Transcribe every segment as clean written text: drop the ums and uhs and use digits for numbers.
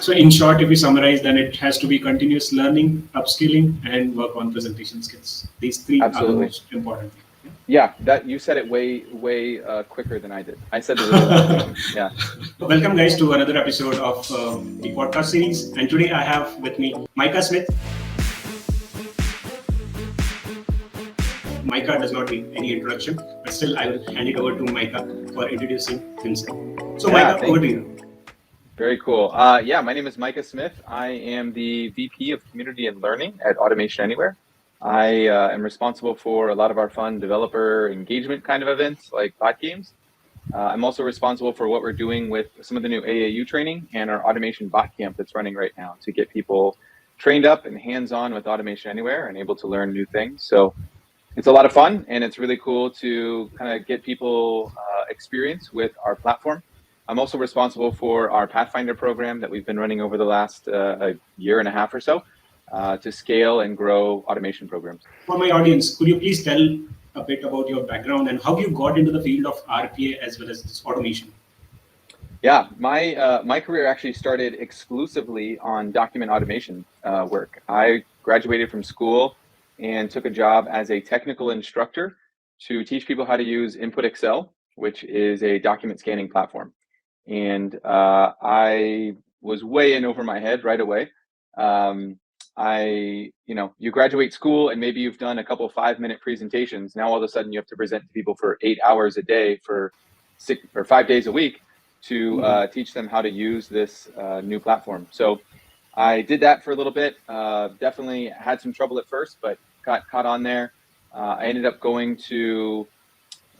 So in short, if we summarize, then it has to be continuous learning, upskilling, and work on presentation skills. These three are the most important. Yeah, that you said it way quicker than I did. I said the yeah. Welcome guys to another episode of the podcast series, and today I have with me Micah Smith. Micah does not need any introduction, but still I will hand it over to Micah for introducing himself. So yeah, Micah, over to you. Very cool. Yeah, my name is Micah Smith. I am the VP of Community and Learning at Automation Anywhere. I am responsible for a lot of our fun developer engagement kind of events like bot games. I'm also responsible for what we're doing with some of the new AAU training and our automation bot camp that's running right now to get people trained up and hands-on with Automation Anywhere and able to learn new things. So it's a lot of fun, and it's really cool to kind of get people experience with our platform. I'm also responsible for our Pathfinder program that we've been running over the last a year and a half or so to scale and grow automation programs. For my audience, could you please tell a bit about your background and how you got into the field of RPA as well as this automation? Yeah, my career actually started exclusively on document automation work. I graduated from school and took a job as a technical instructor to teach people how to use Input Excel, which is a document scanning platform. And I was way in over my head right away. You graduate school and maybe you've done a couple 5-minute presentations. Now all of a sudden you have to present to people for 8 hours a day for 6 or 5 days a week to teach them how to use this new platform. So I did that for a little bit. Definitely had some trouble at first, but got caught on there. I ended up going to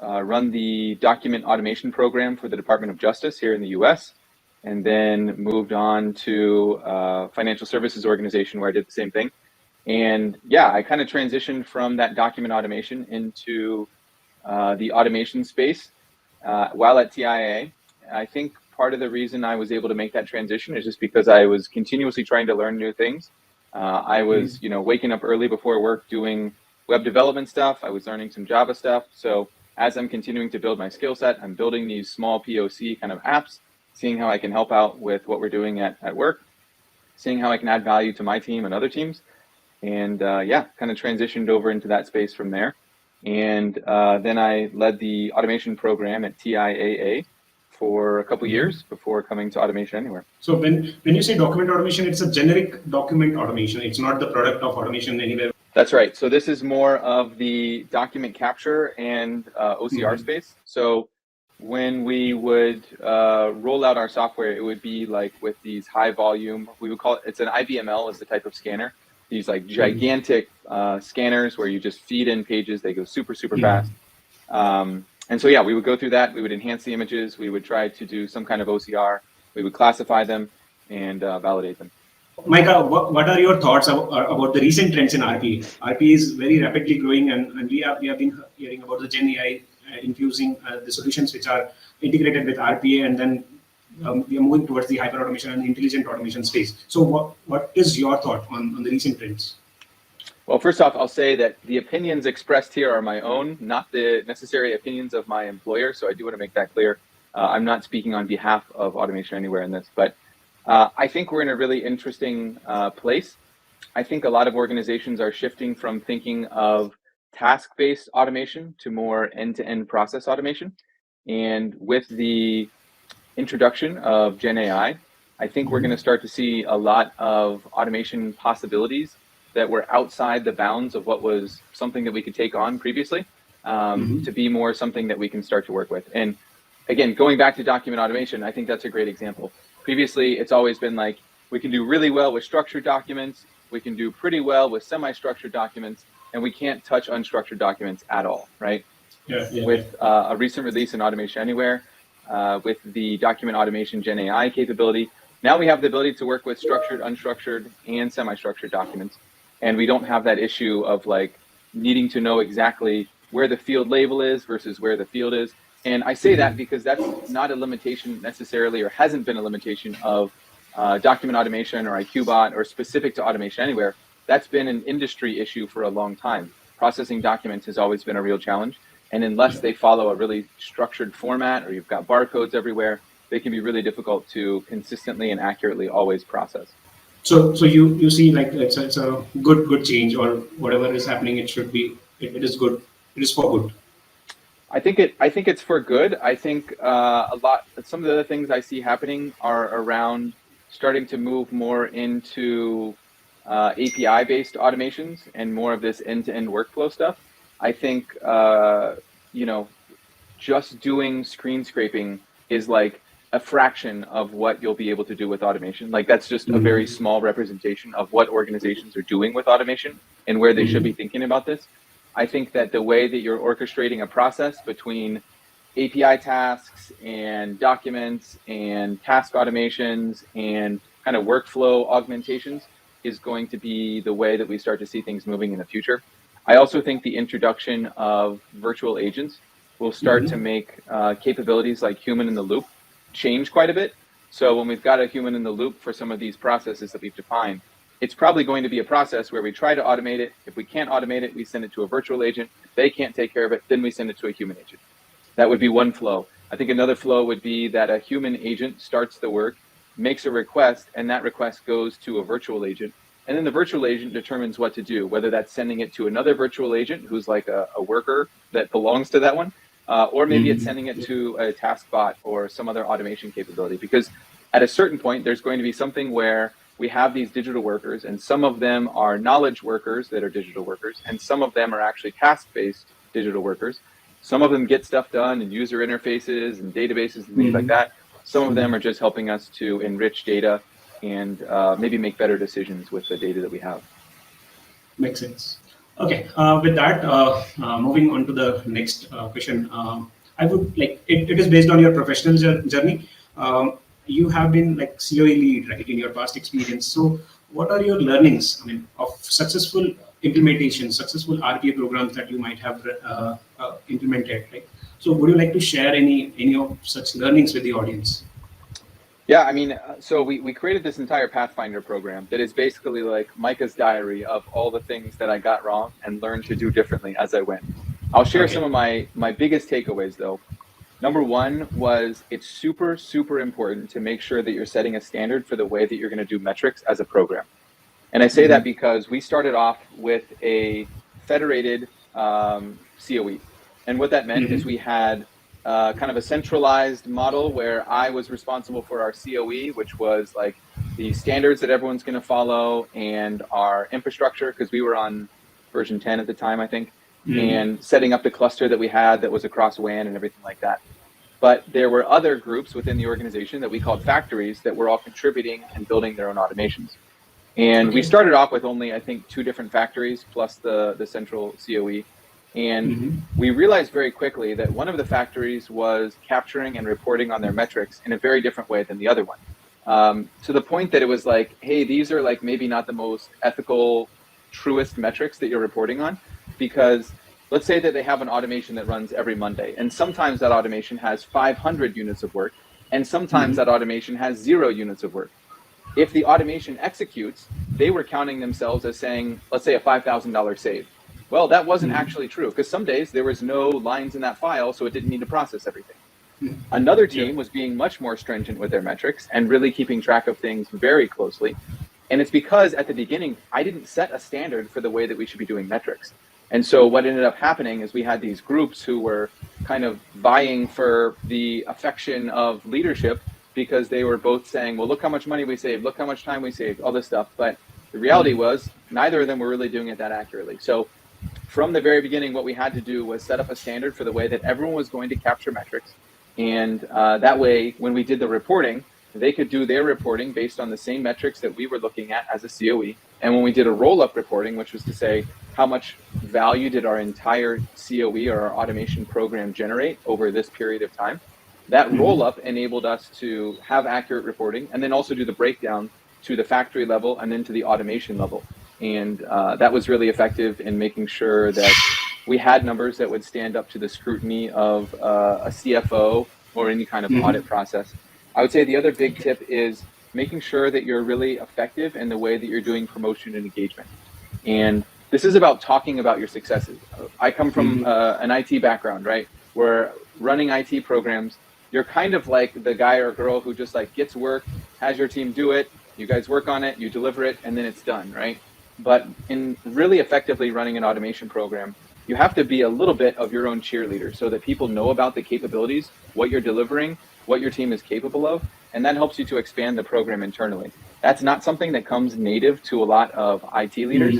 run the document automation program for the Department of Justice here in the US, and then moved on to financial services organization where I did the same thing. And yeah, I kind of transitioned from that document automation into the automation space while at TIAA. I think part of the reason I was able to make that transition is just because I was continuously trying to learn new things. I was, waking up early before work doing web development stuff. I was learning some Java stuff. So as I'm continuing to build my skill set, I'm building these small POC kind of apps, seeing how I can help out with what we're doing at work, seeing how I can add value to my team and other teams. And kind of transitioned over into that space from there. And then I led the automation program at TIAA for a couple years before coming to Automation Anywhere. So when you say document automation, it's a generic document automation. It's not the product of Automation Anywhere. That's right. So this is more of the document capture and OCR space. So when we would roll out our software, it would be like with these high volume, we would call it, it's an IBML is the type of scanner. These like gigantic scanners where you just feed in pages, they go super fast. And so, yeah, we would go through that. We would enhance the images. We would try to do some kind of OCR. We would classify them and validate them. Micah, what are your thoughts about the recent trends in RPA? RPA is very rapidly growing, and we have been hearing about the Gen AI infusing the solutions which are integrated with RPA, and then we are moving towards the hyper automation and intelligent automation space. So what is your thought on the recent trends? Well, first off, I'll say that the opinions expressed here are my own, not the necessary opinions of my employer. So I do want to make that clear. I'm not speaking on behalf of Automation Anywhere in this, but I think we're in a really interesting place. I think a lot of organizations are shifting from thinking of task-based automation to more end-to-end process automation. And with the introduction of Gen AI, I think we're going to start to see a lot of automation possibilities that were outside the bounds of what was something that we could take on previously to be more something that we can start to work with. And again, going back to document automation, I think that's a great example. Previously, it's always been like, we can do really well with structured documents, we can do pretty well with semi-structured documents, and we can't touch unstructured documents at all, right? With a recent release in Automation Anywhere, with the document automation Gen AI capability, now we have the ability to work with structured, unstructured, and semi-structured documents. And we don't have that issue of like needing to know exactly where the field label is versus where the field is. And I say that because that's not a limitation necessarily, or hasn't been a limitation of document automation or IQBot or specific to Automation Anywhere. That's been an industry issue for a long time. Processing documents has always been a real challenge. And unless they follow a really structured format or you've got barcodes everywhere, they can be really difficult to consistently and accurately always process. So you see like it's a good change, or whatever is happening, it should be it is good. It is for good. I think it's for good. I think some of the other things I see happening are around starting to move more into API based automations and more of this end-to-end workflow stuff. I think just doing screen scraping is like a fraction of what you'll be able to do with automation. Like that's just a very small representation of what organizations are doing with automation and where they should be thinking about this. I think that the way that you're orchestrating a process between API tasks and documents and task automations and kind of workflow augmentations is going to be the way that we start to see things moving in the future. I also think the introduction of virtual agents will start to make capabilities like human in the loop change quite a bit. So when we've got a human in the loop for some of these processes that we've defined, it's probably going to be a process where we try to automate it. If we can't automate it, we send it to a virtual agent. If they can't take care of it, then we send it to a human agent. That would be one flow. I think another flow would be that a human agent starts the work, makes a request, and that request goes to a virtual agent. And then the virtual agent determines what to do, whether that's sending it to another virtual agent who's like a worker that belongs to that one, or maybe it's sending it to a task bot or some other automation capability. Because at a certain point, there's going to be something where we have these digital workers, and some of them are knowledge workers that are digital workers, and some of them are actually task-based digital workers. Some of them get stuff done in user interfaces and databases and things like that. Some of them are just helping us to enrich data and maybe make better decisions with the data that we have. Makes sense. Okay, with that, moving on to the next question. I would like, it is based on your professional journey. You have been like COE lead, right, in your past experience. So what are your learnings, I mean, of successful implementation, successful RPA programs that you might have implemented, right? So would you like to share any of such learnings with the audience? Yeah, I mean, so we created this entire Pathfinder program that is basically like Micah's diary of all the things that I got wrong and learned to do differently as I went. I'll share some of my biggest takeaways though. Number one was it's super, super important to make sure that you're setting a standard for the way that you're going to do metrics as a program. And I say that because we started off with a federated COE. And what that meant is we had kind of a centralized model where I was responsible for our COE, which was like the standards that everyone's going to follow and our infrastructure, because we were on version 10 at the time, I think, and setting up the cluster that we had that was across WAN and everything like that. But there were other groups within the organization that we called factories that were all contributing and building their own automations. And we started off with only, I think, 2 different factories plus the central COE. And we realized very quickly that one of the factories was capturing and reporting on their metrics in a very different way than the other one. To the point that it was like, hey, these are like maybe not the most ethical, truest metrics that you're reporting on, because let's say that they have an automation that runs every Monday, and sometimes that automation has 500 units of work, and sometimes that automation has 0 units of work. If the automation executes, they were counting themselves as saying, let's say a $5,000 save. Well, that wasn't actually true, because some days there was no lines in that file, so it didn't need to process everything. Another team was being much more stringent with their metrics and really keeping track of things very closely. And it's because at the beginning, I didn't set a standard for the way that we should be doing metrics. And so what ended up happening is we had these groups who were kind of vying for the affection of leadership, because they were both saying, well, look how much money we saved, look how much time we saved, all this stuff. But the reality was neither of them were really doing it that accurately. So from the very beginning, what we had to do was set up a standard for the way that everyone was going to capture metrics. And that way, when we did the reporting, they could do their reporting based on the same metrics that we were looking at as a COE. And when we did a roll-up reporting, which was to say, how much value did our entire COE or our automation program generate over this period of time, that roll-up enabled us to have accurate reporting and then also do the breakdown to the factory level and then to the automation level. And that was really effective in making sure that we had numbers that would stand up to the scrutiny of a CFO or any kind of audit process. I would say the other big tip is making sure that you're really effective in the way that you're doing promotion and engagement. And this is about talking about your successes. I come from an IT background, right? Where running IT programs, you're kind of like the guy or girl who just like gets work, has your team do it, you guys work on it, you deliver it, and then it's done, right? But in really effectively running an automation program, you have to be a little bit of your own cheerleader so that people know about the capabilities, what you're delivering, what your team is capable of, and that helps you to expand the program internally. That's not something that comes native to a lot of IT leaders.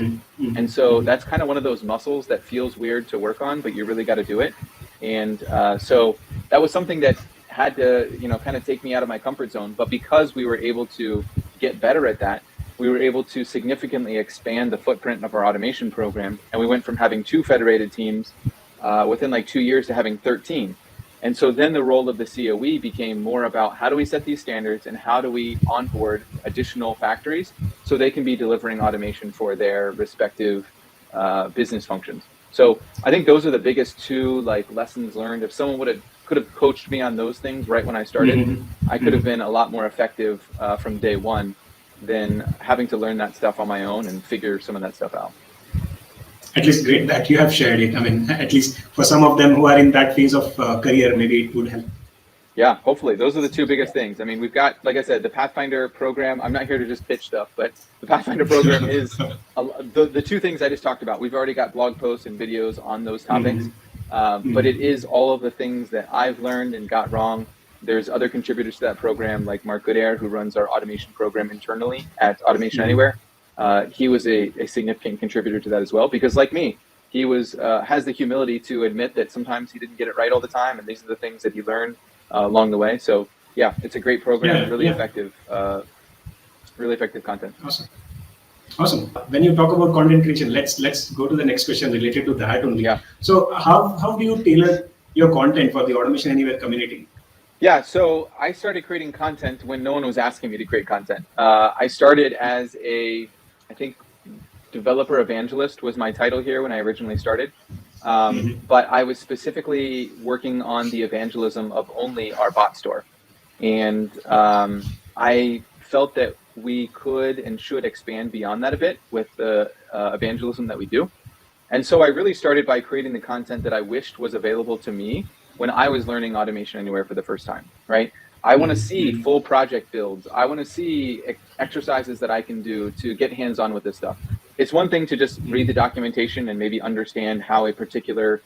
And so that's kind of one of those muscles that feels weird to work on, but you really got to do it. And so that was something that had to, kind of take me out of my comfort zone. But because we were able to get better at that, we were able to significantly expand the footprint of our automation program. And we went from having 2 federated teams within like 2 years to having 13. And so then the role of the COE became more about how do we set these standards and how do we onboard additional factories so they can be delivering automation for their respective business functions. So I think those are the biggest 2 like lessons learned. If someone could have coached me on those things right when I started, I could have been a lot more effective from day one than having to learn that stuff on my own and figure some of that stuff out. At least great that you have shared it. I mean, at least for some of them who are in that phase of career, maybe it would help. Yeah, hopefully. Those are the 2 biggest things. I mean, we've got, like I said, the Pathfinder program. I'm not here to just pitch stuff, but the Pathfinder program is the 2 things I just talked about. We've already got blog posts and videos on those topics, but it is all of the things that I've learned and got wrong. There's other contributors to that program, like Mark Goodair, who runs our automation program internally at Automation Anywhere. He was a significant contributor to that as well, because like me, he has the humility to admit that sometimes he didn't get it right all the time, and these are the things that he learned along the way. So yeah, it's a great program, really effective content. Awesome. When you talk about content creation, let's go to the next question related to that only. Yeah. So how do you tailor your content for the Automation Anywhere community? Yeah, so I started creating content when no one was asking me to create content. I started as I think developer evangelist was my title here when I originally started. But I was specifically working on the evangelism of only our bot store. And I felt that we could and should expand beyond that a bit with the evangelism that we do. And so I really started by creating the content that I wished was available to me when I was learning Automation Anywhere for the first time, right? I want to see full project builds. I want to see exercises that I can do to get hands-on with this stuff. It's one thing to just read the documentation and maybe understand how a particular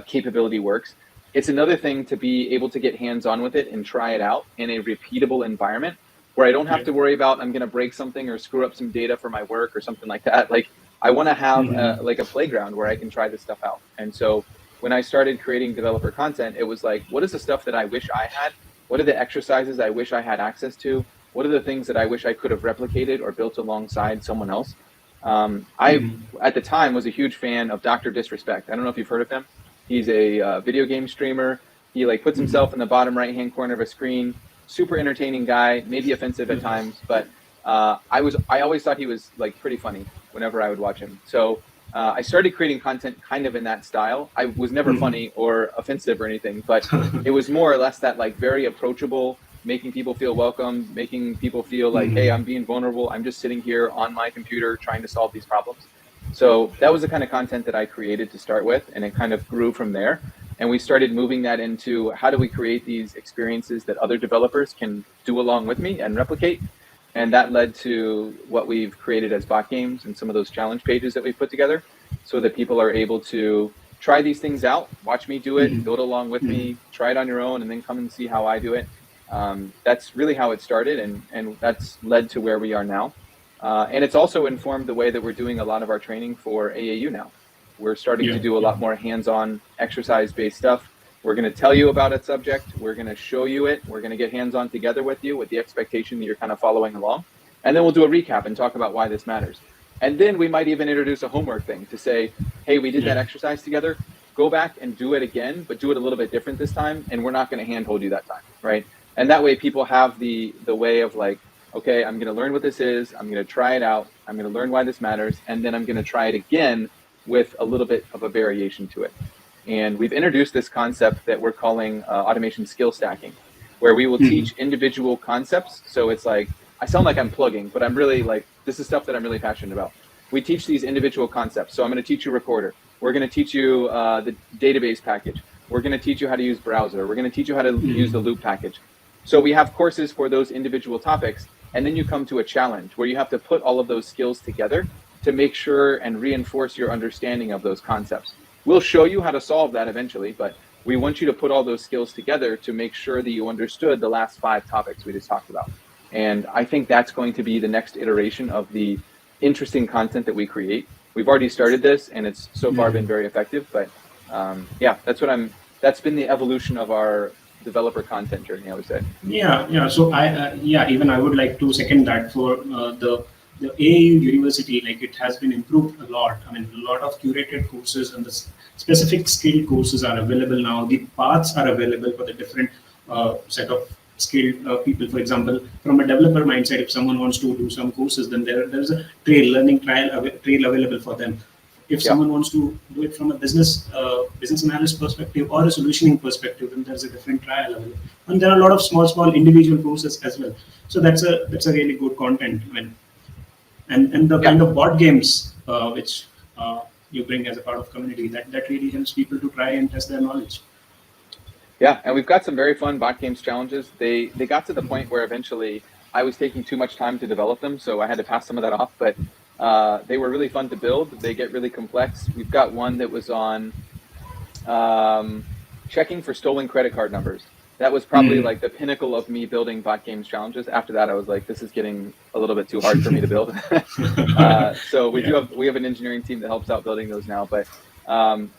capability works. It's another thing to be able to get hands-on with it and try it out in a repeatable environment where I don't have to worry about I'm going to break something or screw up some data for my work or something like that. Like I want to have like a playground where I can try this stuff out. And so when I started creating developer content, it was like, what is the stuff that I wish I had? What are the exercises I wish I had access to? What are the things that I wish I could have replicated or built alongside someone else? I, at the time, was a huge fan of Dr. Disrespect. I don't know if you've heard of him. He's a video game streamer. He like puts himself in the bottom right-hand corner of a screen. Super entertaining guy, maybe offensive at times, but I always thought he was like pretty funny whenever I would watch him. So I started creating content kind of in that style. I was never funny or offensive or anything, but it was more or less that like very approachable, making people feel welcome, making people feel like, hey, I'm being vulnerable. I'm just sitting here on my computer trying to solve these problems. So that was the kind of content that I created to start with, and it kind of grew from there. And we started moving that into how do we create these experiences that other developers can do along with me and replicate. And that led to what we've created as bot games and some of those challenge pages that we've put together so that people are able to try these things out, watch me do it, build along with me, try it on your own, and then come and see how I do it. That's really how it started, and that's led to where we are now. And it's also informed the way that we're doing a lot of our training for AAU now. We're starting to do a lot more hands-on exercise-based stuff. We're going to tell you about a subject. We're going to show you it. We're going to get hands-on together with you with the expectation that you're kind of following along. And then we'll do a recap and talk about why this matters. And then we might even introduce a homework thing to say, hey, we did that exercise together. Go back and do it again, but do it a little bit different this time. And we're not going to handhold you that time, right? And that way people have the way of like, okay, I'm going to learn what this is. I'm going to try it out. I'm going to learn why this matters. And then I'm going to try it again with a little bit of a variation to it. And we've introduced this concept that we're calling automation skill stacking, where we will teach individual concepts. So it's like, I sound like I'm plugging, but I'm really like, this is stuff that I'm really passionate about. We teach these individual concepts. So I'm going to teach you Recorder. We're going to teach you the database package. We're going to teach you how to use browser. We're going to teach you how to use the loop package. So we have courses for those individual topics. And then you come to a challenge where you have to put all of those skills together to make sure and reinforce your understanding of those concepts. We'll show you how to solve that eventually, but we want you to put all those skills together to make sure that you understood the last 5 topics we just talked about. And I think that's going to be the next iteration of the interesting content that we create. We've already started this and it's so far been very effective, but yeah, that's been the evolution of our developer content journey, I would say. Yeah. So even I would like to second that for the AAU university. Like, it has been improved a lot. I mean, a lot of curated courses and the specific skilled courses are available now. The paths are available for the different set of skilled people. For example, from a developer mindset, if someone wants to do some courses, then there's a learning trail available for them. If someone wants to do it from a business analyst perspective or a solutioning perspective, then there's a different trial available. And there are a lot of small individual courses as well. So that's a really good content. I mean, and the kind of board games which you bring as a part of community, that really helps people to try and test their knowledge. Yeah, and we've got some very fun bot games challenges. They got to the point where eventually I was taking too much time to develop them, so I had to pass some of that off. But they were really fun to build. They get really complex. We've got one that was on checking for stolen credit card numbers. That was probably like the pinnacle of me building bot games challenges. After that, I was like, this is getting a little bit too hard for me to build. So we have an engineering team that helps out building those now. But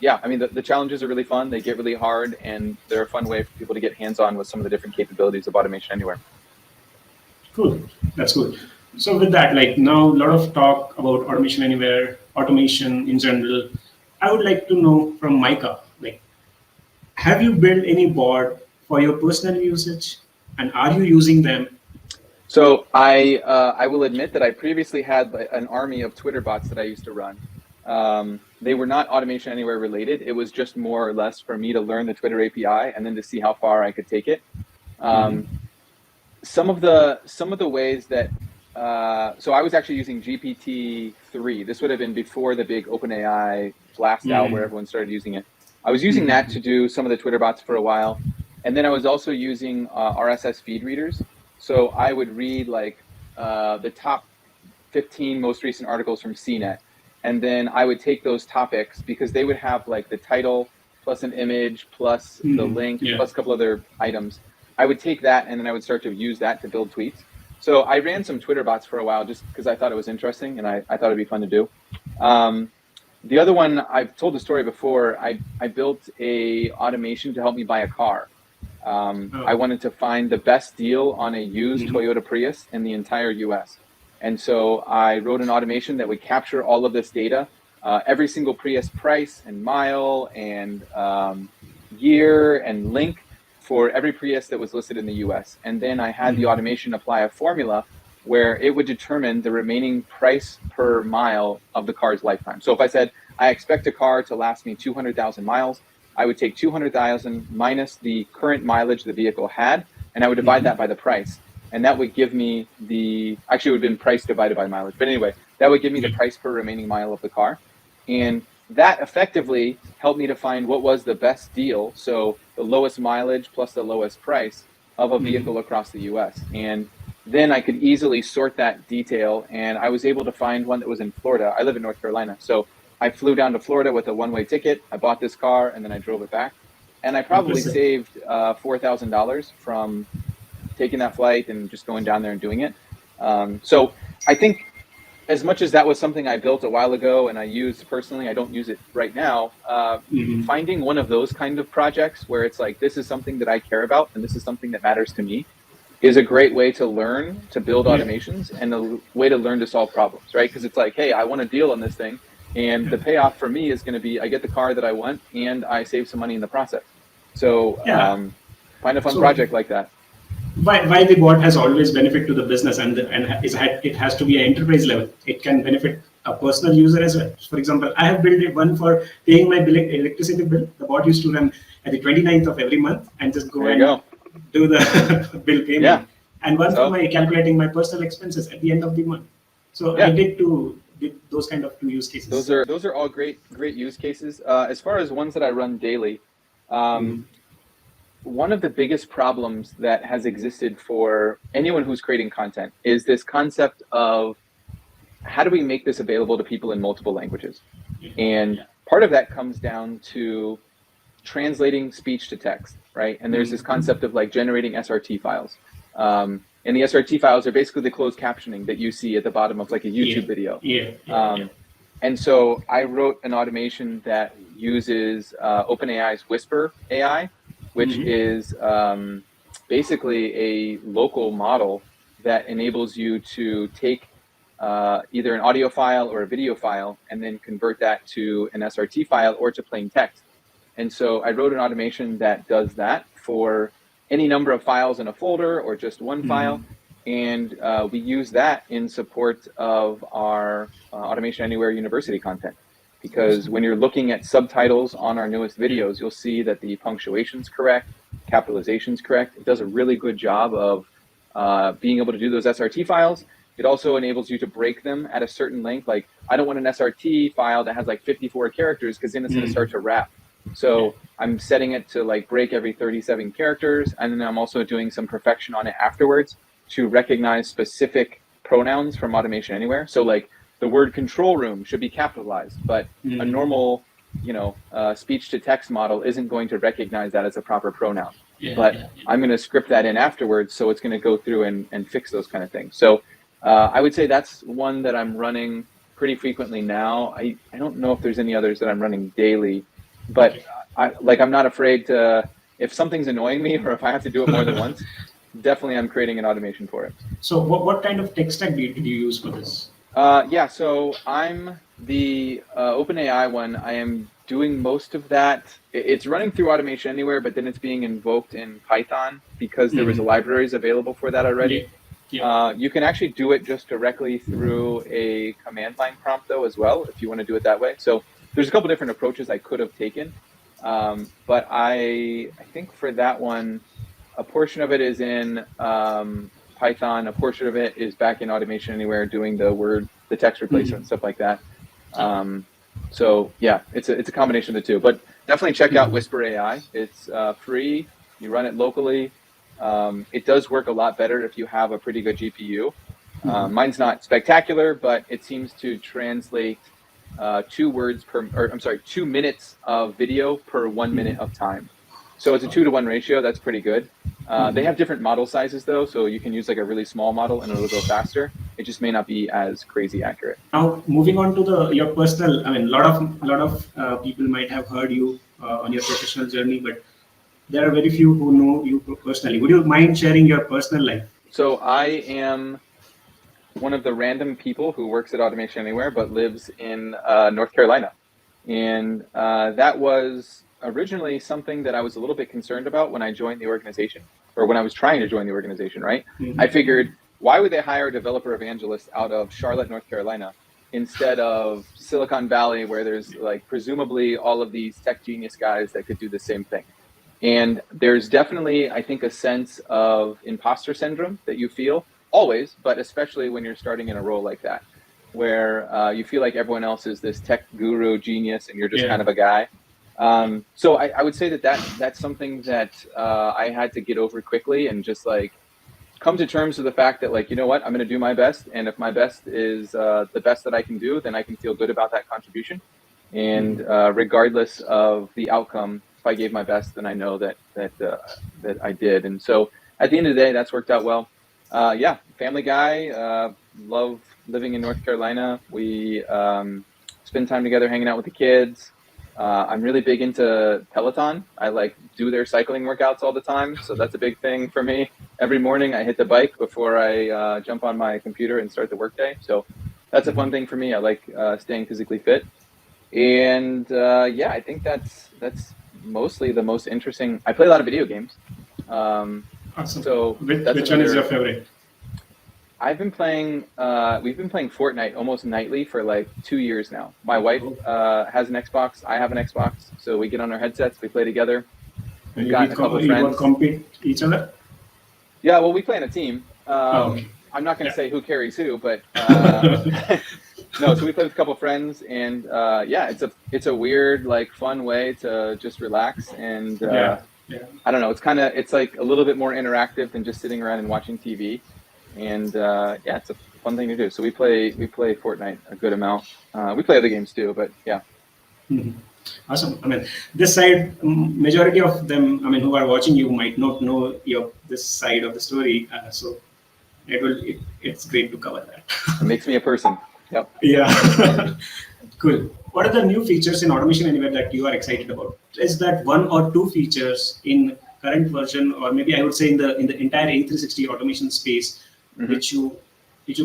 yeah, I mean, the challenges are really fun. They get really hard, and they're a fun way for people to get hands-on with some of the different capabilities of Automation Anywhere. Cool. That's good. So with that, like, now a lot of talk about Automation Anywhere, automation in general. I would like to know from Micah, like, have you built any bot for your personal usage, and are you using them? So I will admit that I previously had an army of Twitter bots that I used to run. They were not Automation Anywhere related. It was just more or less for me to learn the Twitter API and then to see how far I could take it. Some of the ways that so I was actually using GPT-3. This would have been before the big OpenAI blast out where everyone started using it. I was using that to do some of the Twitter bots for a while. And then I was also using RSS feed readers. So I would read like the top 15 most recent articles from CNET. And then I would take those topics, because they would have like the title plus an image plus the link plus a couple other items. I would take that and then I would start to use that to build tweets. So I ran some Twitter bots for a while just because I thought it was interesting and I thought it'd be fun to do. The other one, I've told the story before, I built a automation to help me buy a car. I wanted to find the best deal on a used Toyota Prius in the entire US. And so I wrote an automation that would capture all of this data, every single Prius price and mile and year and link for every Prius that was listed in the US. And then I had the automation apply a formula where it would determine the remaining price per mile of the car's lifetime. So if I said, I expect a car to last me 200,000 miles, I would take 200,000 minus the current mileage the vehicle had, and I would divide that by the price. And that would give me actually it would have been price divided by mileage. But anyway, that would give me the price per remaining mile of the car. And that effectively helped me to find what was the best deal. So the lowest mileage plus the lowest price of a vehicle across the US. And then I could easily sort that detail. And I was able to find one that was in Florida. I live in North Carolina. So I flew down to Florida with a one-way ticket. I bought this car and then I drove it back. And I probably saved $4,000 from taking that flight and just going down there and doing it. So I think as much as that was something I built a while ago and I used personally, I don't use it right now. Finding one of those kind of projects where it's like, this is something that I care about and this is something that matters to me is a great way to learn to build automations and a way to learn to solve problems, right? Because it's like, hey, I want to deal on this thing. And the payoff for me is going to be, I get the car that I want and I save some money in the process. So find a fun project like that. Why the bot has always benefit to the business and it has to be an enterprise level. It can benefit a personal user as well. For example, I have built one for paying my electricity bill. The bot used to run at the 29th of every month and just go do the bill payment. And one for my calculating my personal expenses at the end of the month. So I did those kind of two use cases. Those are all great use cases. As far as ones that I run daily, One of the biggest problems that has existed for anyone who's creating content is this concept of how do we make this available to people in multiple languages? And part of that comes down to translating speech to text, right? And there's this concept of like generating SRT files. And the SRT files are basically the closed captioning that you see at the bottom of like a YouTube video. And so I wrote an automation that uses OpenAI's Whisper AI, which is basically a local model that enables you to take either an audio file or a video file and then convert that to an SRT file or to plain text. And so I wrote an automation that does that for any number of files in a folder or just one file. And we use that in support of our Automation Anywhere University content. Because when you're looking at subtitles on our newest videos, you'll see that the punctuation's correct, capitalization's correct. It does a really good job of being able to do those SRT files. It also enables you to break them at a certain length. Like, I don't want an SRT file that has like 54 characters because then it's going to start to wrap. So I'm setting it to like break every 37 characters. And then I'm also doing some perfection on it afterwards to recognize specific pronouns from Automation Anywhere. So like, the word control room should be capitalized, but a normal, speech to text model isn't going to recognize that as a proper pronoun. I'm going to script that in afterwards, so it's going to go through and fix those kind of things. So I would say that's one that I'm running pretty frequently now. I don't know if there's any others that I'm running daily, but I'm not afraid to, if something's annoying me or if I have to do it more than once, definitely I'm creating an automation for it. So what kind of tech stack did you use for this? So I'm the OpenAI one. I am doing most of that. It's running through Automation Anywhere, but then it's being invoked in Python because there was libraries available for that already. You can actually do it just directly through a command line prompt though as well, if you want to do it that way. So there's a couple different approaches I could have taken. But I think for that one, a portion of it is in Python, a portion of it is back in Automation Anywhere doing the text replacement and stuff like that. So yeah, it's a combination of the two, but definitely check out Whisper AI. It's free. You run it locally. It does work a lot better if you have a pretty good GPU. Mine's not spectacular, but it seems to translate 2 minutes of video per 1 minute of time. So it's a 2-to-1 ratio. That's pretty good. They have different model sizes though, so you can use like a really small model and it'll go faster. It just may not be as crazy accurate. Now, moving on to your personal, a lot of people might have heard you on your professional journey, but there are very few who know you personally. Would you mind sharing your personal life? So I am one of the random people who works at Automation Anywhere, but lives in North Carolina. And that was originally something that I was a little bit concerned about when I joined the organization, or when I was trying to join the organization, right? I figured, why would they hire a developer evangelist out of Charlotte, North Carolina, instead of Silicon Valley, where there's like presumably all of these tech genius guys that could do the same thing? And there's definitely, I think, a sense of imposter syndrome that you feel always, but especially when you're starting in a role like that, where you feel like everyone else is this tech guru genius and you're just kind of a guy. So I would say that's something that I had to get over quickly and just like come to terms with the fact that, like, you know what, I'm going to do my best. And if my best is the best that I can do, then I can feel good about that contribution. And regardless of the outcome, if I gave my best, then I know that I did. And so at the end of the day, that's worked out well. Family guy, love living in North Carolina. We spend time together hanging out with the kids. I'm really big into Peloton. I like do their cycling workouts all the time. So that's a big thing for me. Every morning I hit the bike before I jump on my computer and start the workday. So that's a fun thing for me. I like staying physically fit. And I think that's mostly the most interesting. I play a lot of video games. Awesome. So which one is your favorite? I've been playing, we've been playing Fortnite almost nightly for like 2 years now. My wife has an Xbox, I have an Xbox, so we get on our headsets, we play together. We've gotten a couple of friends. You compete each other? Yeah, well, we play in a team. I'm not going to say who carries who, but No, so we played with a couple friends, and yeah, it's a weird, like, fun way to just relax, and Yeah. I don't know, it's like a little bit more interactive than just sitting around and watching TV, and yeah, it's a fun thing to do. So we play Fortnite a good amount. We play other games too, but yeah. Mhm. Awesome. I mean, this side, majority of them, I mean, who are watching you might not know this side of the story. So it's great to cover that. It makes me a person. Yep. Yeah. Cool. What are the new features in Automation Anywhere that you are excited about? Is that one or two features in current version, or maybe I would say in the entire A360 automation space, Mm-hmm. which you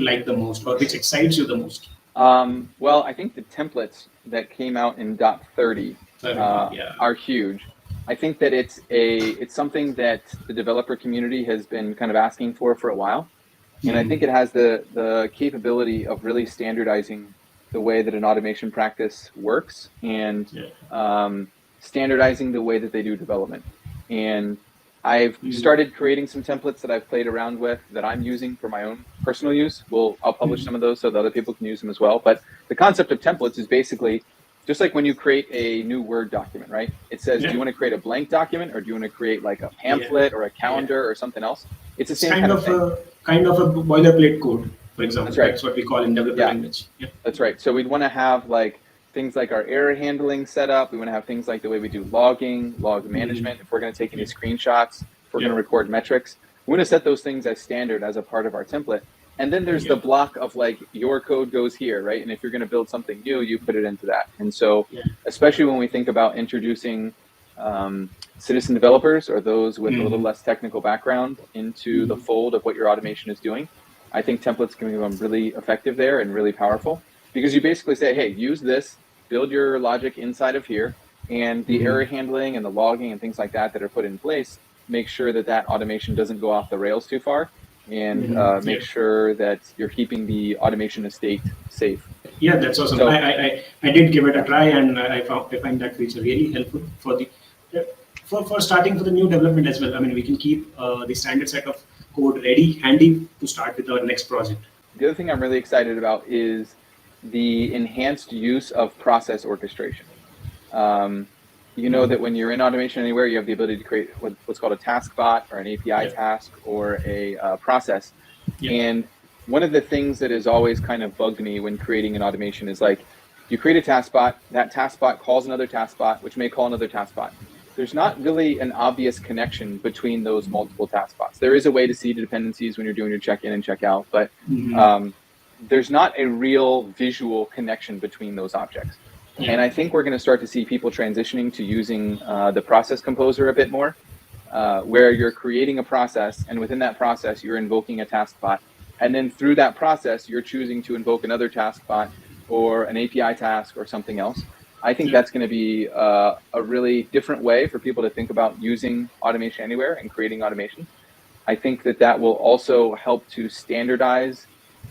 like the most, or which excites you the most? Well, I think the templates that came out in .30 Yeah. are huge. I think that it's something that the developer community has been kind of asking for a while. And I think it has the capability of really standardizing the way that an automation practice works, and standardizing the way that they do development. And I've started creating some templates that I've played around with that I'm using for my own personal use. I'll publish some of those so that other people can use them as well. But the concept of templates is basically just like when you create a new Word document, right? It says, do you want to create a blank document, or do you want to create like a pamphlet or a calendar or something else? It's the same kind of thing. Kind of a boilerplate code, for example. That's right. That's what we call in developer language. Yeah. That's right. So we'd want to have like things like our error handling set up. We want to have things like the way we do logging, log management. If we're going to take any screenshots, if we're going to record metrics, we want to set those things as standard as a part of our template. And then there's the block of like, your code goes here, right? And if you're going to build something new, you put it into that. And so especially when we think about introducing citizen developers, or those with a little less technical background, into the fold of what your automation is doing, I think templates can become really effective there and really powerful, because you basically say, hey, use this, build your logic inside of here, and the error handling and the logging and things like that are put in place, make sure that automation doesn't go off the rails too far, and make sure that you're keeping the automation estate safe. Yeah, that's awesome. So, I did give it a try, and I find that feature really helpful for starting for the new development as well. I mean, we can keep the standard set of code ready, handy to start with our next project. The other thing I'm really excited about is the enhanced use of process orchestration. You know that when you're in Automation Anywhere, you have the ability to create what's called a task bot, or an API task, or a process. And one of the things that has always kind of bugged me when creating an automation is like, you create a task bot, that task bot calls another task bot, which may call another task bot. There's not really an obvious connection between those multiple task bots. There is a way to see the dependencies when you're doing your check-in and check-out, but there's not a real visual connection between those objects. And I think we're going to start to see people transitioning to using the process composer a bit more, where you're creating a process, and within that process, you're invoking a task bot. And then through that process, you're choosing to invoke another task bot, or an API task, or something else. I think that's going to be a really different way for people to think about using Automation Anywhere and creating automation. I think that will also help to standardize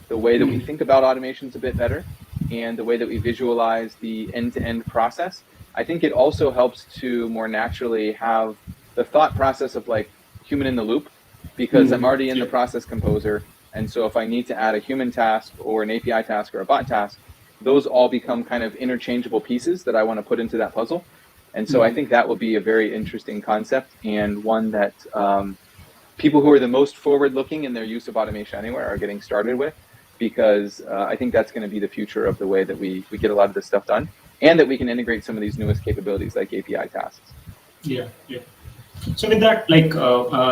the way that we think about automations a bit better, and the way that we visualize the end-to-end process. I think it also helps to more naturally have the thought process of like human in the loop, because I'm already in the process composer. And so if I need to add a human task, or an API task, or a bot task, those all become kind of interchangeable pieces that I want to put into that puzzle. And so I think that will be a very interesting concept, and one that people who are the most forward-looking in their use of Automation Anywhere are getting started with, because I think that's going to be the future of the way that we get a lot of this stuff done, and that we can integrate some of these newest capabilities like API tasks. Yeah. So with that, like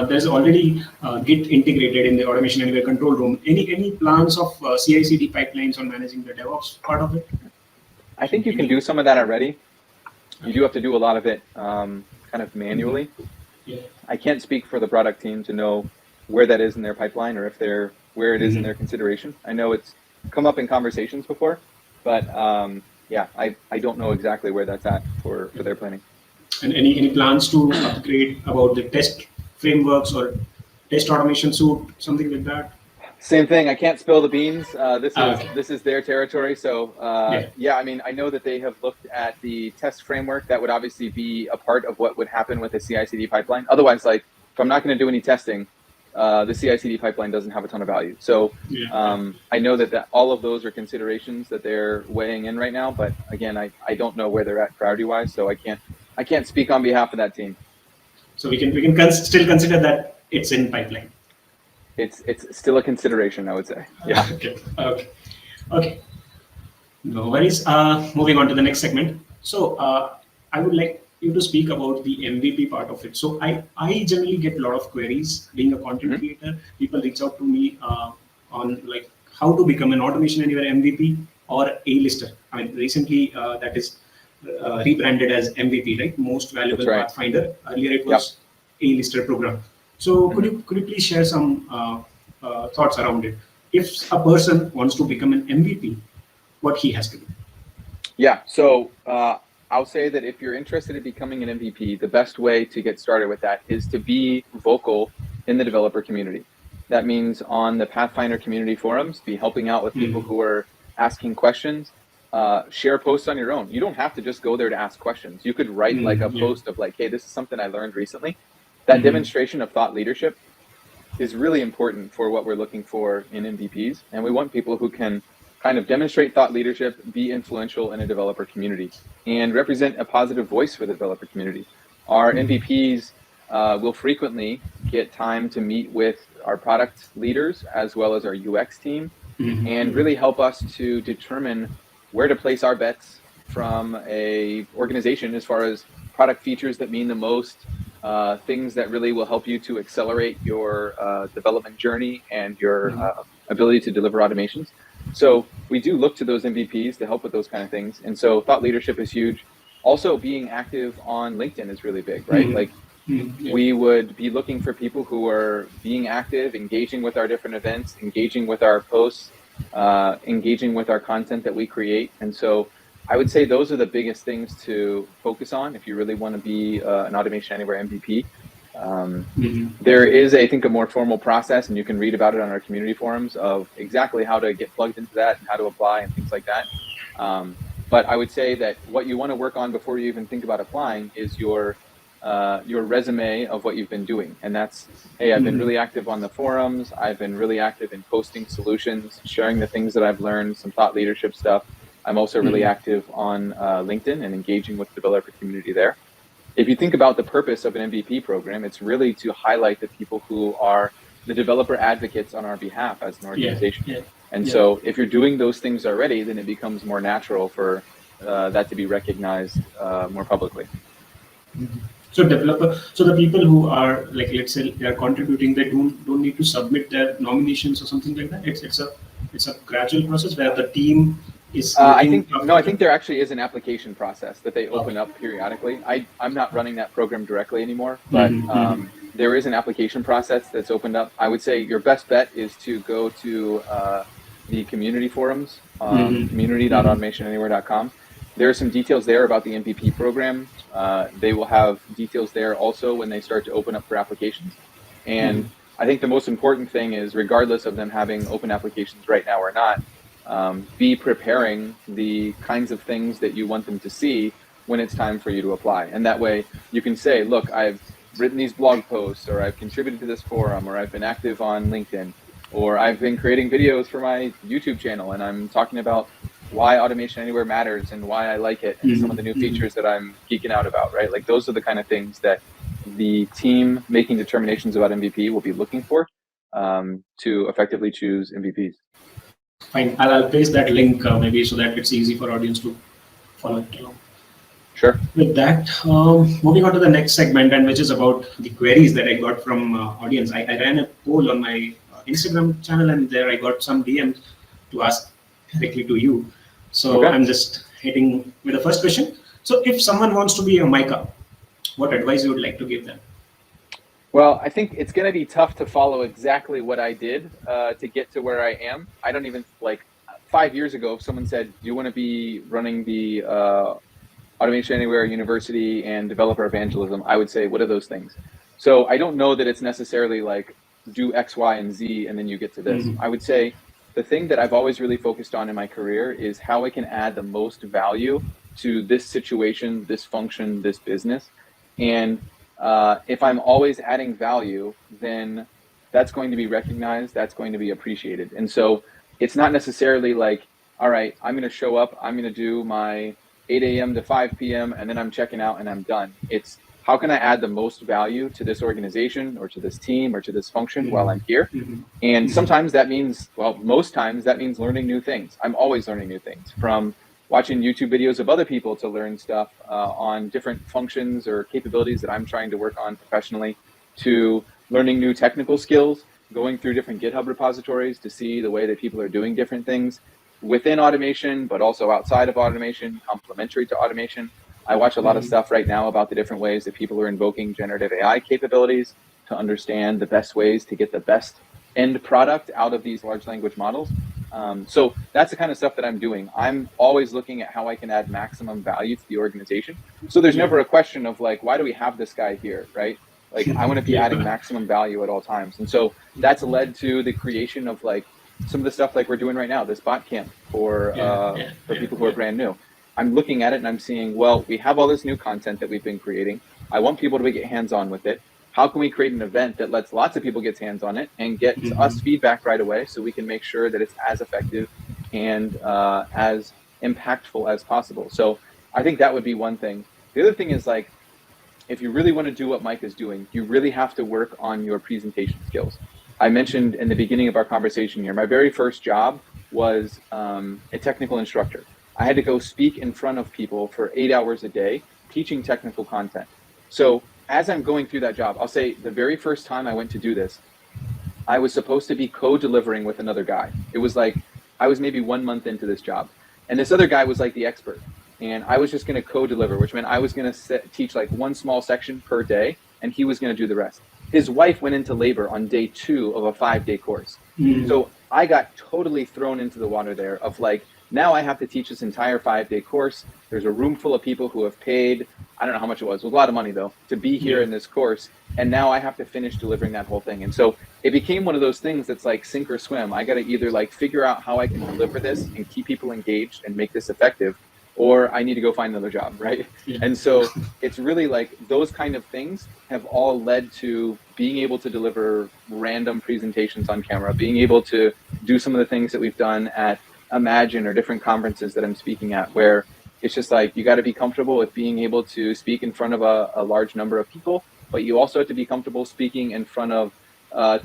there's already Git integrated in the Automation Anywhere control room. Any plans of CICD pipelines on managing the DevOps part of it? I think you can do some of that already. You do have to do a lot of it kind of manually. I can't speak for the product team to know where that is in their pipeline, or where it is in their consideration. I know it's come up in conversations before, but I don't know exactly where that's at for their planning. And any plans to upgrade about the test frameworks or test automation suite, something like that? Same thing. I can't spill the beans. This is their territory. So I mean, I know that they have looked at the test framework. That would obviously be a part of what would happen with a CICD pipeline. Otherwise, like, if I'm not going to do any testing, the CICD pipeline doesn't have a ton of value. So I know that all of those are considerations that they're weighing in right now. But again, I don't know where they're at priority wise, so I can't speak on behalf of that team. So we can still consider that it's in pipeline. It's still a consideration, I would say. Yeah. Okay. No worries. Moving on to the next segment. So I would like you to speak about the MVP part of it. So I generally get a lot of queries. Being a content creator, people reach out to me on like how to become an Automation Anywhere MVP or A-lister. I mean, recently that is rebranded as MVP, right? Most Valuable Pathfinder. Earlier it was A-lister program. So could you please share some thoughts around it? If a person wants to become an MVP, what he has to do? Yeah, so I'll say that if you're interested in becoming an MVP, the best way to get started with that is to be vocal in the developer community. That means on the Pathfinder community forums, be helping out with people who are asking questions, share posts on your own. You don't have to just go there to ask questions. You could write like a post of like, hey, this is something I learned recently. That demonstration of thought leadership is really important for what we're looking for in MVPs. And we want people who can kind of demonstrate thought leadership, be influential in a developer community, and represent a positive voice for the developer community. Our MVPs will frequently get time to meet with our product leaders as well as our UX team and really help us to determine where to place our bets from a organization as far as product features that mean the most, things that really will help you to accelerate your development journey and your ability to deliver automations. So we do look to those MVPs to help with those kind of things. And so thought leadership is huge. Also being active on LinkedIn is really big, right? Like we would be looking for people who are being active, engaging with our different events, engaging with our posts, engaging with our content that we create. And so I would say those are the biggest things to focus on if you really want to be an Automation Anywhere MVP. There is, I think, a more formal process, and you can read about it on our community forums of exactly how to get plugged into that and how to apply and things like that. But I would say that what you want to work on before you even think about applying is your resume of what you've been doing. And that's, hey, I've been really active on the forums. I've been really active in posting solutions, sharing the things that I've learned, some thought leadership stuff. I'm also really active on LinkedIn and engaging with the developer community there. If you think about the purpose of an MVP program, it's really to highlight the people who are the developer advocates on our behalf as an organization. And so if you're doing those things already, then it becomes more natural for that to be recognized more publicly. So the people who are like, let's say they are contributing, they don't need to submit their nominations or something like that. It's a gradual process where the team is. I think there actually is an application process that they open up periodically. I'm not running that program directly anymore, but there is an application process that's opened up. I would say your best bet is to go to the community forums, community.automationanywhere.com. There are some details there about the MVP program. They will have details there also when they start to open up for applications. And I think the most important thing is, regardless of them having open applications right now or not, be preparing the kinds of things that you want them to see when it's time for you to apply. And that way you can say, look, I've written these blog posts, or I've contributed to this forum, or I've been active on LinkedIn, or I've been creating videos for my YouTube channel, and I'm talking about why Automation Anywhere matters and why I like it and some of the new features that I'm geeking out about, right? Like those are the kind of things that the team making determinations about MVP will be looking for to effectively choose MVPs. Fine, I'll paste that link maybe so that it's easy for audience to follow it along. Sure. With that, moving on to the next segment, and which is about the queries that I got from audience. I ran a poll on my Instagram channel, and there I got some DMs to ask directly to you. So I'm just hitting with the first question. So if someone wants to be a Micah, what advice you would like to give them? Well, I think it's going to be tough to follow exactly what I did to get to where I am. I don't even, like 5 years ago, if someone said, do you want to be running the Automation Anywhere University and developer evangelism, I would say, what are those things? So I don't know that it's necessarily like do X, Y, and Z, and then you get to this. I would say the thing that I've always really focused on in my career is how I can add the most value to this situation, this function, this business. And if I'm always adding value, then that's going to be recognized, that's going to be appreciated. And so it's not necessarily like, all right, I'm going to show up, I'm going to do my 8 a.m. to 5 p.m. and then I'm checking out and I'm done. It's how can I add the most value to this organization or to this team or to this function while I'm here? And sometimes that means, well, most times that means learning new things. I'm always learning new things, from watching YouTube videos of other people to learn stuff on different functions or capabilities that I'm trying to work on professionally, to learning new technical skills, going through different GitHub repositories to see the way that people are doing different things within automation, but also outside of automation, complementary to automation. I watch a lot of stuff right now about the different ways that people are invoking generative AI capabilities to understand the best ways to get the best end product out of these large language models. So that's the kind of stuff that I'm doing. I'm always looking at how I can add maximum value to the organization. So there's never a question of like, why do we have this guy here, right? Like, I want to be adding maximum value at all times. And so that's led to the creation of like some of the stuff like we're doing right now, this bot camp for people who are brand new. I'm looking at it and I'm seeing, well, we have all this new content that we've been creating. I want people to get hands-on with it. How can we create an event that lets lots of people get hands on it and get us feedback right away so we can make sure that it's as effective and as impactful as possible? So I think that would be one thing. The other thing is like, if you really want to do what Mike is doing, you really have to work on your presentation skills. I mentioned in the beginning of our conversation here, my very first job was a technical instructor. I had to go speak in front of people for 8 hours a day, teaching technical content. So as I'm going through that job, I'll say the very first time I went to do this, I was supposed to be co-delivering with another guy. It was like, I was maybe 1 month into this job. And this other guy was like the expert. And I was just going to co-deliver, which meant I was going to teach like one small section per day, and he was going to do the rest. His wife went into labor on day 2 of a 5-day course. So I got totally thrown into the water there of like, now I have to teach this entire 5-day course. There's a room full of people who have paid, I don't know how much it was a lot of money though, to be here in this course. And now I have to finish delivering that whole thing. And so it became one of those things that's like sink or swim. I got to either like figure out how I can deliver this and keep people engaged and make this effective, or I need to go find another job, right? And so it's really like those kind of things have all led to being able to deliver random presentations on camera, being able to do some of the things that we've done at Imagine or different conferences that I'm speaking at, where it's just like, you got to be comfortable with being able to speak in front of a large number of people, but you also have to be comfortable speaking in front of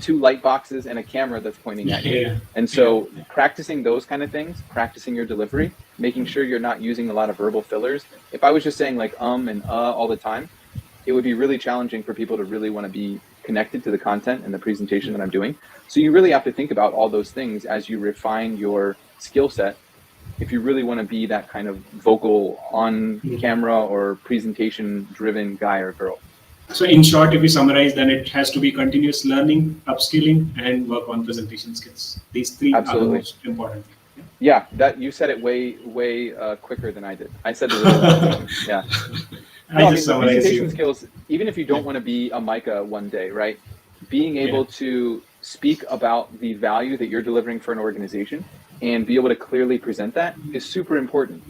2 light boxes and a camera that's pointing at you. And so practicing those kind of things, practicing your delivery, making sure you're not using a lot of verbal fillers. If I was just saying like and all the time, it would be really challenging for people to really want to be connected to the content and the presentation that I'm doing. So you really have to think about all those things as you refine your skill set if you really want to be that kind of vocal on camera or presentation driven guy or girl. So in short, if we summarize, then it has to be continuous learning, upskilling, and work on presentation skills. These 3 are the most important. Yeah, that you said it way quicker than I did. I said the yeah. No, presentation skills, even if you don't want to be a Micah one day, right? Being able to speak about the value that you're delivering for an organization and be able to clearly present that is super important.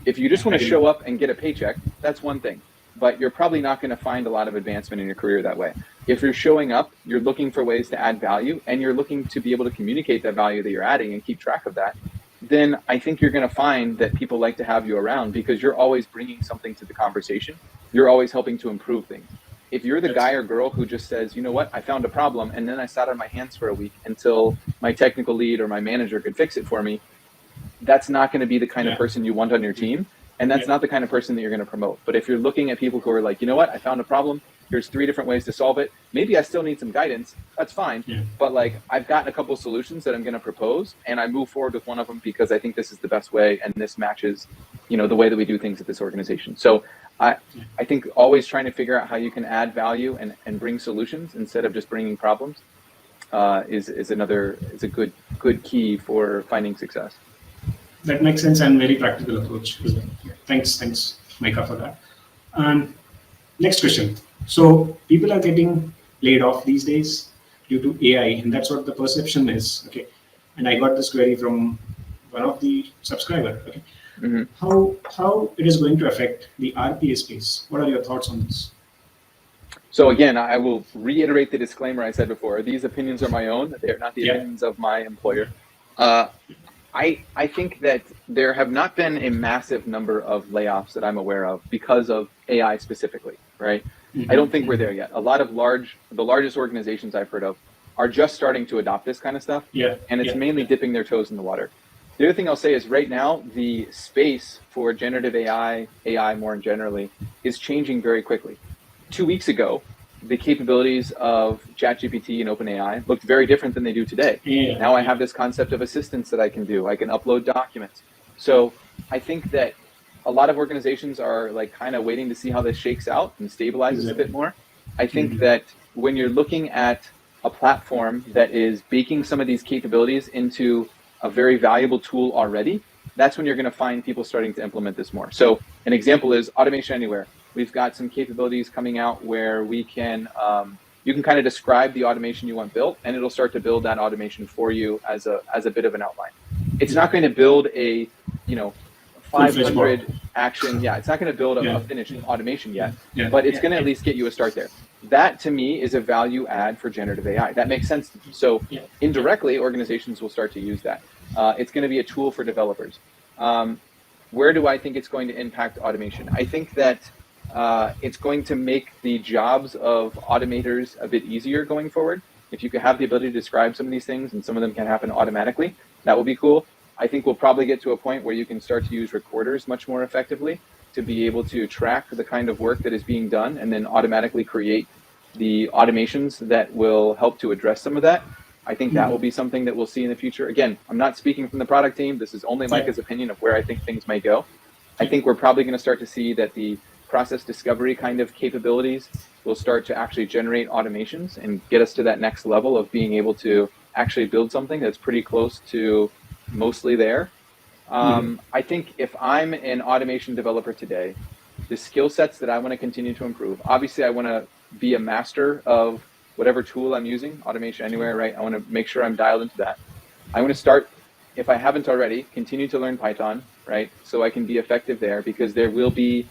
If you just want to show up and get a paycheck, that's one thing, but you're probably not going to find a lot of advancement in your career that way. If you're showing up, you're looking for ways to add value, and you're looking to be able to communicate that value that you're adding and keep track of that, then I think you're going to find that people like to have you around because you're always bringing something to the conversation. You're always helping to improve things. If you're the guy or girl who just says, you know what, I found a problem and then I sat on my hands for a week until my technical lead or my manager could fix it for me, that's not going to be the kind of person you want on your team. And that's not the kind of person that you're going to promote. But if you're looking at people who are like, you know what, I found a problem, here's 3 different ways to solve it. Maybe I still need some guidance. That's fine. But like, I've got a couple solutions that I'm going to propose, and I move forward with one of them because I think this is the best way, and this matches, the way that we do things at this organization. So I think always trying to figure out how you can add value and bring solutions instead of just bringing problems is a good key for finding success. That makes sense and very practical approach. Thanks, Micah, for that. Next question. So people are getting laid off these days due to AI, and that's what the perception is. Okay, and I got this query from one of the subscribers. Okay, how it is going to affect the RPA space? What are your thoughts on this? So again, I will reiterate the disclaimer I said before. These opinions are my own. They're not the opinions of my employer. I think that there have not been a massive number of layoffs that I'm aware of because of AI specifically, right? I don't think we're there yet. A lot of the largest organizations I've heard of are just starting to adopt this kind of stuff. And it's mainly dipping their toes in the water. The other thing I'll say is right now, the space for generative AI more generally, is changing very quickly. 2 weeks ago, the capabilities of ChatGPT and OpenAI looked very different than they do today. Now I have this concept of assistants that I can do. I can upload documents. So I think that a lot of organizations are like kind of waiting to see how this shakes out and stabilizes a bit more. I think that when you're looking at a platform that is baking some of these capabilities into a very valuable tool already, that's when you're going to find people starting to implement this more. So an example is Automation Anywhere. We've got some capabilities coming out where we can, you can kind of describe the automation you want built, and it'll start to build that automation for you as a bit of an outline. It's not going to build a, 500 action. Yeah, it's not going to build a finished automation yet, but it's going to at least get you a start there. That to me is a value add for generative AI. That makes sense to me. So indirectly, organizations will start to use that. It's going to be a tool for developers. Where do I think it's going to impact automation? I think that it's going to make the jobs of automators a bit easier going forward. If you can have the ability to describe some of these things and some of them can happen automatically, that will be cool. I think we'll probably get to a point where you can start to use recorders much more effectively to be able to track the kind of work that is being done and then automatically create the automations that will help to address some of that. I think that will be something that we'll see in the future. Again, I'm not speaking from the product team. This is only Micah's opinion of where I think things may go. I think we're probably going to start to see that the process discovery kind of capabilities will start to actually generate automations and get us to that next level of being able to actually build something that's pretty close to mostly there. I think if I'm an automation developer today, the skill sets that I want to continue to improve, obviously I want to be a master of whatever tool I'm using, Automation Anywhere, right? I want to make sure I'm dialed into that. I want to start, if I haven't already, continue to learn Python, right? So I can be effective there, because there will be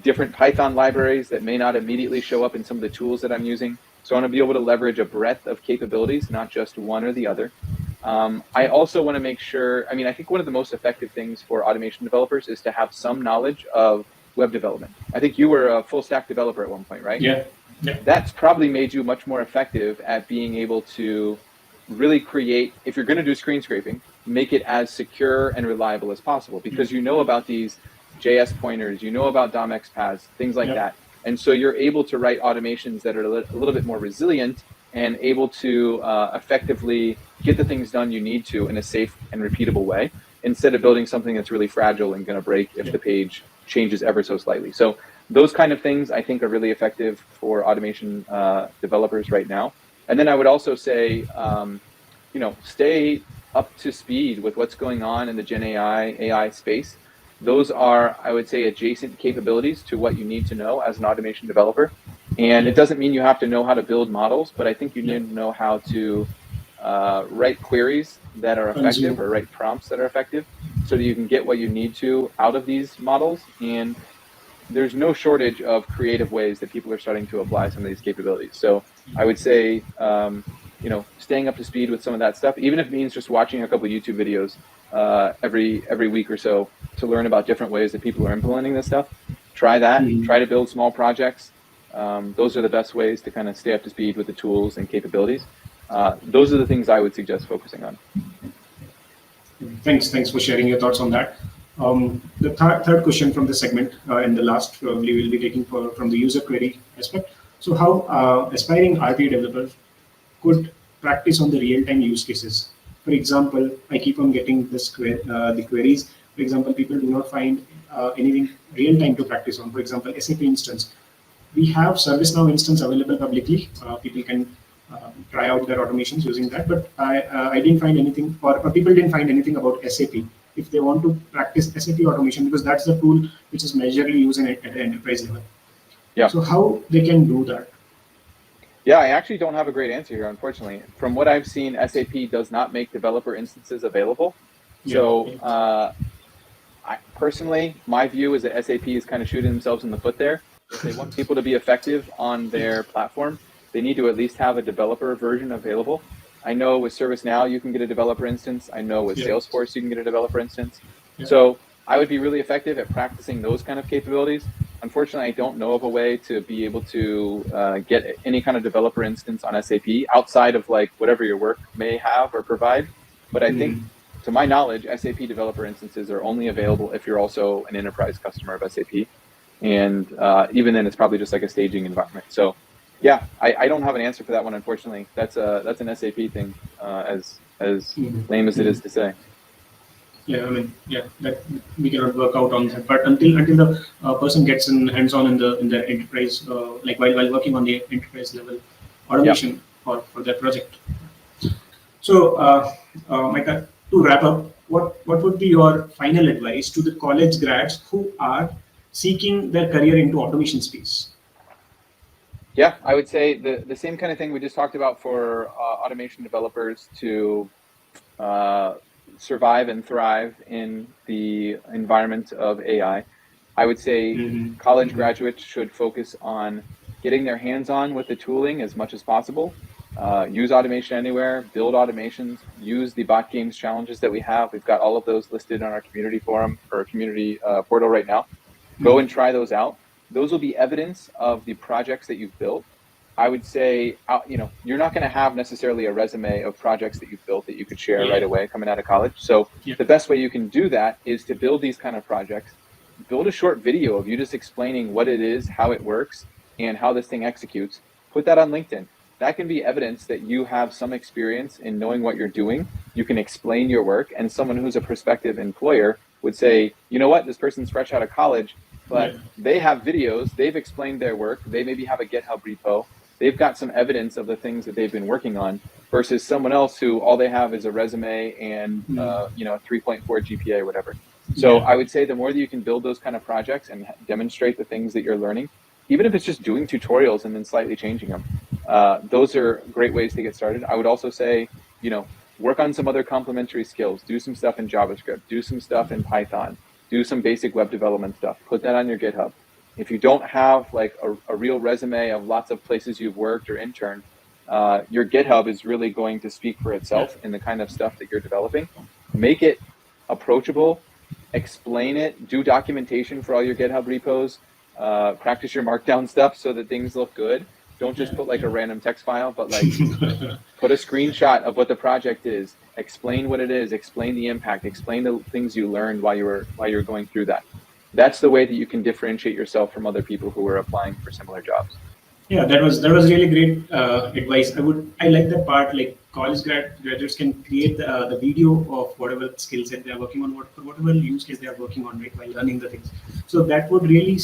different Python libraries that may not immediately show up in some of the tools that I'm using. So I want to be able to leverage a breadth of capabilities, not just one or the other. I also want to make sure, I think one of the most effective things for automation developers is to have some knowledge of web development. I think you were a full stack developer at one point, right? Yeah. That's probably made you much more effective at being able to really create, if you're going to do screen scraping, make it as secure and reliable as possible, because you know about these JS pointers, you know about DOM-X paths, things like that. And so you're able to write automations that are a little bit more resilient and able to effectively get the things done you need to in a safe and repeatable way, instead of building something that's really fragile and going to break if the page changes ever so slightly. So those kind of things I think are really effective for automation developers right now. And then I would also say, stay up to speed with what's going on in the Gen AI space. Those are, I would say, adjacent capabilities to what you need to know as an automation developer. And it doesn't mean you have to know how to build models, but I think you need to know how to write queries that are effective or write prompts that are effective, so that you can get what you need to out of these models. And there's no shortage of creative ways that people are starting to apply some of these capabilities. So I would say, staying up to speed with some of that stuff, even if it means just watching a couple of YouTube videos every week or so to learn about different ways that people are implementing this stuff. Try that. Try to build small projects. Those are the best ways to kind of stay up to speed with the tools and capabilities. Those are the things I would suggest focusing on. Thanks for sharing your thoughts on that. The third question from this segment, and the last probably we'll be taking from the user query aspect. So how aspiring RPA developers could practice on the real-time use cases? For example, I keep on getting the queries. For example, people do not find anything real-time to practice on. For example, SAP instance. We have ServiceNow instance available publicly. People can try out their automations using that, but I didn't find anything, or people didn't find anything about SAP if they want to practice SAP automation, because that's the tool which is majorly used at an enterprise level. Yeah. So how they can do that? Yeah, I actually don't have a great answer here, unfortunately. From what I've seen, SAP does not make developer instances available. So personally, my view is that SAP is kind of shooting themselves in the foot there. If they want people to be effective on their platform, they need to at least have a developer version available. I know with ServiceNow, you can get a developer instance. I know with Salesforce, you can get a developer instance. So I would be really effective at practicing those kind of capabilities. Unfortunately, I don't know of a way to be able to get any kind of developer instance on SAP outside of like whatever your work may have or provide. But I think, to my knowledge, SAP developer instances are only available if you're also an enterprise customer of SAP. And even then, it's probably just like a staging environment. So yeah, I don't have an answer for that one, unfortunately. That's an SAP thing, as lame as it is to say. Yeah, I mean, that we cannot work out on that. But until the person gets in hands-on in the enterprise, like while working on the enterprise level automation for that project. So, Micah, to wrap up, what would be your final advice to the college grads who are seeking their career into automation space? Yeah, I would say the same kind of thing we just talked about for automation developers to survive and thrive in the environment of AI. I would say college graduates should focus on getting their hands on with the tooling as much as possible. Use Automation Anywhere, build automations, use the bot games challenges that we have. We've got all of those listed on our community forum or community portal right now. Go and try those out. Those will be evidence of the projects that you've built. I would say, you're not going to have necessarily a resume of projects that you've built that you could share right away coming out of college. So the best way you can do that is to build these kind of projects. Build a short video of you just explaining what it is, how it works, and how this thing executes. Put that on LinkedIn. That can be evidence that you have some experience in knowing what you're doing. You can explain your work, and someone who's a prospective employer would say, you know what, this person's fresh out of college, but they have videos, they've explained their work, they maybe have a GitHub repo, they've got some evidence of the things that they've been working on, versus someone else who all they have is a resume and 3.4 GPA or whatever. So I would say the more that you can build those kind of projects and demonstrate the things that you're learning, even if it's just doing tutorials and then slightly changing them, those are great ways to get started. I would also say, work on some other complementary skills. Do some stuff in JavaScript, do some stuff in Python, do some basic web development stuff. Put that on your GitHub. If you don't have like a real resume of lots of places you've worked or interned, your GitHub is really going to speak for itself in the kind of stuff that you're developing. Make it approachable, explain it, do documentation for all your GitHub repos, practice your markdown stuff so that things look good. Don't just put like a random text file, but like put a screenshot of what the project is, explain what it is, explain the impact, explain the things you learned while you were going through that. That's the way that you can differentiate yourself from other people who are applying for similar jobs. Yeah, that was really great advice. I like that part. Like college graduates can create the video of whatever skill set they are working on, whatever use case they are working on, right, while learning the things. So that would really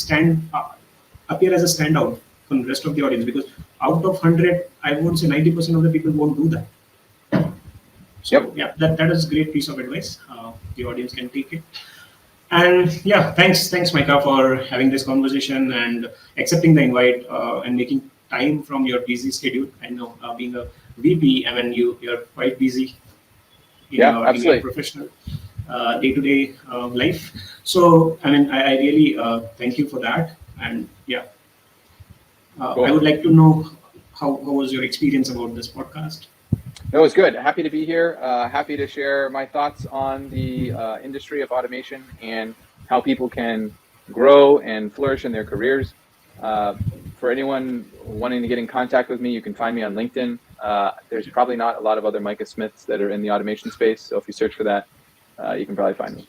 appear as a standout from the rest of the audience, because out of 100, I would say 90% of the people won't do that. So yeah, that is a great piece of advice. The audience can take it. And yeah, thanks Micah, for having this conversation and accepting the invite and making time from your busy schedule. I know being a VP, I mean, you're quite busy in your professional day-to-day life. So I mean, I really thank you for that. And yeah, cool. I would like to know how was your experience about this podcast? No, it was good. Happy to be here. Happy to share my thoughts on the industry of automation and how people can grow and flourish in their careers. For anyone wanting to get in contact with me, you can find me on LinkedIn. There's probably not a lot of other Micah Smiths that are in the automation space. So if you search for that, you can probably find me.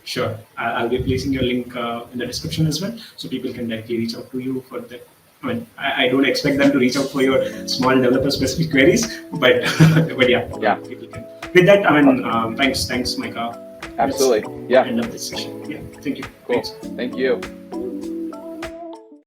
Sure. I'll be placing your link in the description as well, so people can directly reach out to you for that. I mean, I don't expect them to reach out for your small developer-specific queries, but yeah, people can. With that, I mean, thanks, Micah. Absolutely. Yeah. End of this session. Yeah. Thank you. Cool. Thanks. Thank you.